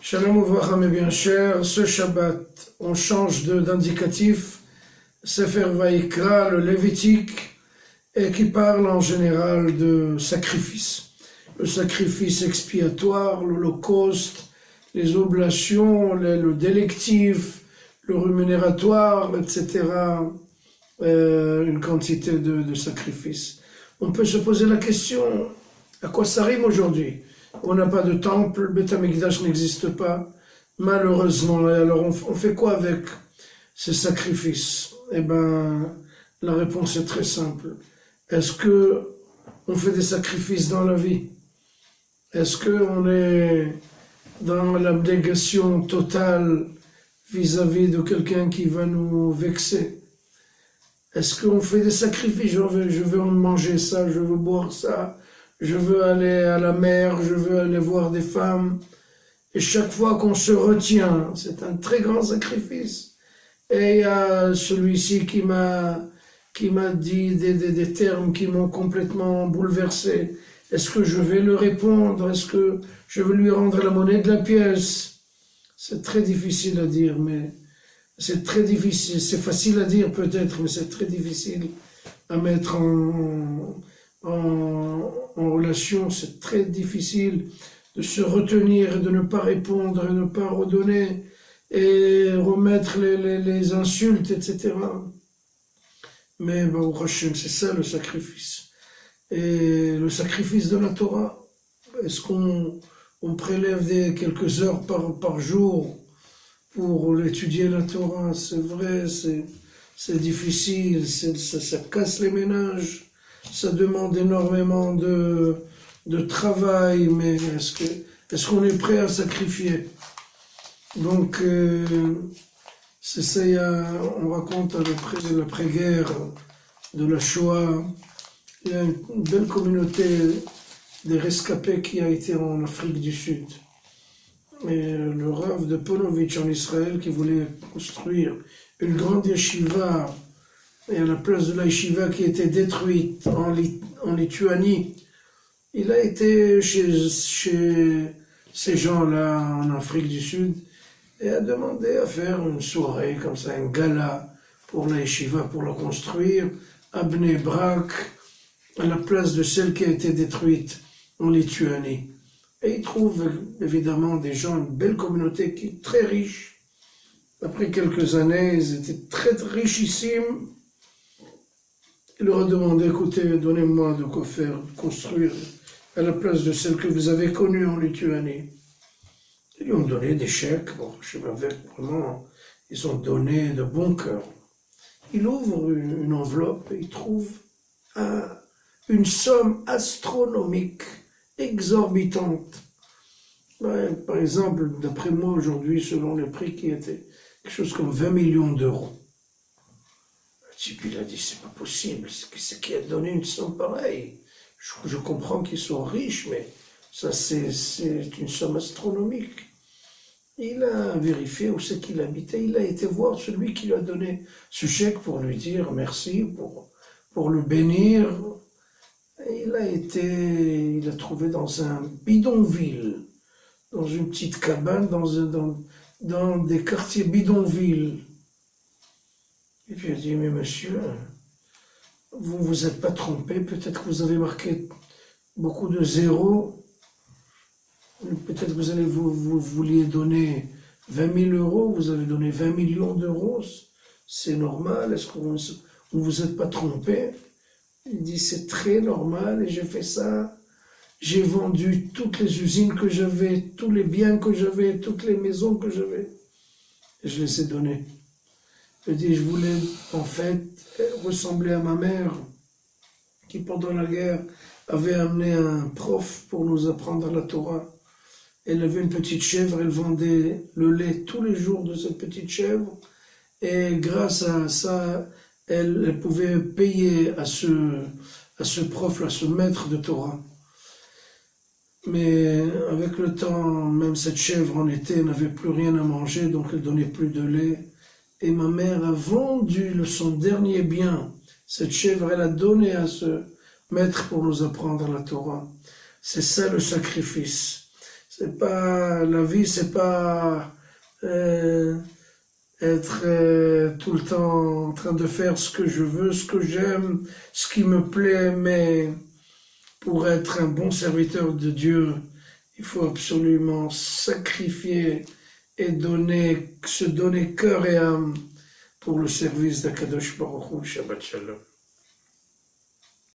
Shalom Uvracha, mes bien chers, ce Shabbat, on change d'indicatif, Sefer Vaïkra, le Lévitique, et qui parle en général de sacrifice. Le sacrifice expiatoire, l'holocauste, les oblations, le délectif, le rémunératoire, etc. Une quantité de sacrifices. On peut se poser la question, à quoi ça rime aujourd'hui? On n'a pas de temple, le Beth Amikdash n'existe pas, malheureusement. Alors on fait quoi avec ces sacrifices? Eh bien, la réponse est très simple. Est-ce que on fait des sacrifices dans la vie? Est-ce qu'on est dans l'abnégation totale vis-à-vis de quelqu'un qui va nous vexer? Est-ce qu'on fait des sacrifices? Je veux manger ça, je veux boire ça, je veux aller à la mer, je veux aller voir des femmes. Et chaque fois qu'on se retient, c'est un très grand sacrifice. Et il y a celui-ci qui m'a dit des termes qui m'ont complètement bouleversé. Est-ce que je vais le répondre? Est-ce que je vais lui rendre la monnaie de la pièce? C'est très difficile à dire, mais c'est très difficile. C'est facile à dire peut-être, mais c'est très difficile à mettre en relation. C'est très difficile de se retenir et de ne pas répondre et ne pas redonner et remettre les insultes, etc. Mais Baruch Hashem, c'est ça le sacrifice. Et le sacrifice de la Torah, est-ce qu'on prélève quelques heures par jour pour étudier la Torah? C'est vrai, c'est difficile, ça casse les ménages, ça demande énormément de travail, mais est-ce qu'on est prêt à sacrifier? Donc, c'est ça, on raconte après l'après-guerre de la Shoah, il y a une belle communauté des rescapés qui a été en Afrique du Sud. Et le Rav de Ponovitch en Israël qui voulait construire une grande yeshiva, et à la place de la yeshiva qui était détruite en Lituanie, il a été chez ces gens-là en Afrique du Sud et a demandé à faire une soirée comme ça, un gala pour la yeshiva, pour la construire à Bnei Brak, à la place de celle qui a été détruite en Lituanie. Et il trouve évidemment des gens, une belle communauté qui est très riche. Après quelques années, ils étaient très richissimes. Il leur a demandé, écoutez, donnez-moi de quoi faire, construire à la place de celle que vous avez connue en Lituanie. Ils lui ont donné des chèques, bon, je sais pas, vraiment, ils ont donné de bon cœur. Il ouvre une enveloppe et il trouve une somme astronomique, exorbitante. Ouais, par exemple, d'après moi aujourd'hui, selon les prix qui étaient, quelque chose comme 20 millions d'euros. Le type, il a dit, c'est pas possible, c'est qui a donné une somme pareille? Je comprends qu'ils sont riches, mais ça c'est une somme astronomique. Il a vérifié où c'est qu'il habitait, il a été voir celui qui lui a donné ce chèque pour lui dire merci, pour le bénir. Et il a trouvé dans un bidonville, dans une petite cabane, dans des quartiers bidonvilles. Et puis il a dit, mais monsieur, vous ne vous êtes pas trompé, peut-être que vous avez marqué beaucoup de zéros, peut-être que vous vouliez donner 20 000 euros, vous avez donné 20 millions d'euros, c'est normal, est-ce que vous ne vous êtes pas trompé? Il dit, c'est très normal et j'ai fait ça. J'ai vendu toutes les usines que j'avais, tous les biens que j'avais, toutes les maisons que j'avais. Et je les ai donnés. Il dit, je voulais en fait ressembler à ma mère qui pendant la guerre avait amené un prof pour nous apprendre la Torah. Elle avait une petite chèvre, elle vendait le lait tous les jours de cette petite chèvre. Et grâce à ça, elle pouvait payer à ce prof, à ce maître de Torah. Mais avec le temps, même cette chèvre en été n'avait plus rien à manger, donc elle donnait plus de lait. Et ma mère a vendu son dernier bien, cette chèvre, elle a donné à ce maître pour nous apprendre la Torah. C'est ça le sacrifice. C'est pas, la vie, c'est pas être tout le temps en train de faire ce que je veux, ce que j'aime, ce qui me plaît, mais pour être un bon serviteur de Dieu, il faut absolument sacrifier et se donner cœur et âme pour le service d'Akadosh Baruch Hu. Shabbat Shalom.